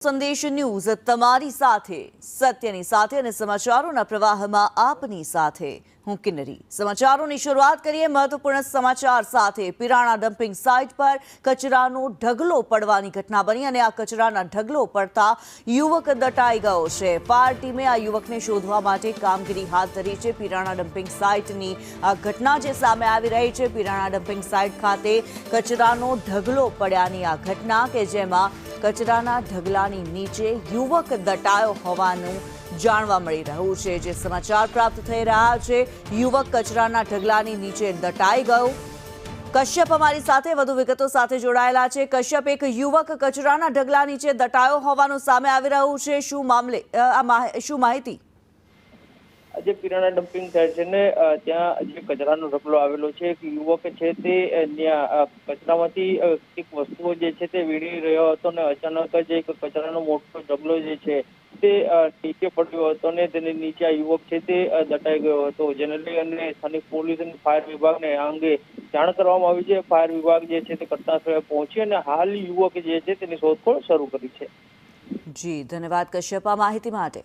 સંદેશ ન્યૂઝ તમારી સાથે સત્યની સાથે અને સમાચારોના પ્રવાહમાં આપની સાથે હું કિન્નરી। સમાચારોની શરૂઆત કરીએ મહત્વપૂર્ણ સમાચાર સાથે। પિરાણા ડમ્પિંગ સાઇટ પર કચરાનો ઢગલો પડવાની ઘટના બની અને આ કચરાના ઢગલો પડતા યુવક દટાઈ ગયો છે। ફાયર ટીમે આ યુવકને શોધવા માટે કામગીરી હાથ ધરી છે। પિરાણા ડમ્પિંગ સાઇટની આ ઘટના જે સામે આવી રહી છે। પિરાણા ડમ્પિંગ સાઇટ ખાતે કચરાનો ઢગલો પડ્યાની આ ઘટના કે જેમાં કચરાના ઢગલાની નીચે યુવક દટાયો હોવાનું જાણવા મળી રહ્યું છે। જે સમાચાર પ્રાપ્ત થઈ રહ્યા છે યુવક કચરાના ઢગલાની નીચે દટાઈ ગયો। કશ્યપ અમારી સાથે વધુ વિગતો સાથે જોડાયેલા છે। કશ્યપ, એક યુવક કચરાના ઢગલા નીચે દટાયો હોવાનું સામે આવી રહ્યું છે, શું મામલે શું માહિતી? જે પિરાણા ડમ્પિંગ સાઇટ છે ને ત્યાં જે કચરાનો ઢગલો આવેલો છે, એક યુવક છે તે ત્યાં કચરામાંથી એક વસ્તુઓ જે છે તે વીણી રહ્યો હતો ને અચાનક જ એક કચરાનો મોટો ઢગલો જે છે તે નીચે પડ્યો હતો ને તેની નીચે આ યુવક છે તે દટાઈ ગયો હતો, જેને લઈ અને સ્થાનિક પોલીસ અને ફાયર વિભાગને આ અંગે જાણ કરવામાં આવી છે। ફાયર વિભાગ જે છે તે ઘટનાસ્થળે પહોંચી અને હાલ યુવક જે છે તેની શોધખોળ શરૂ કરી છે। જી ધન્યવાદ કશ્યપ આ માહિતી માટે।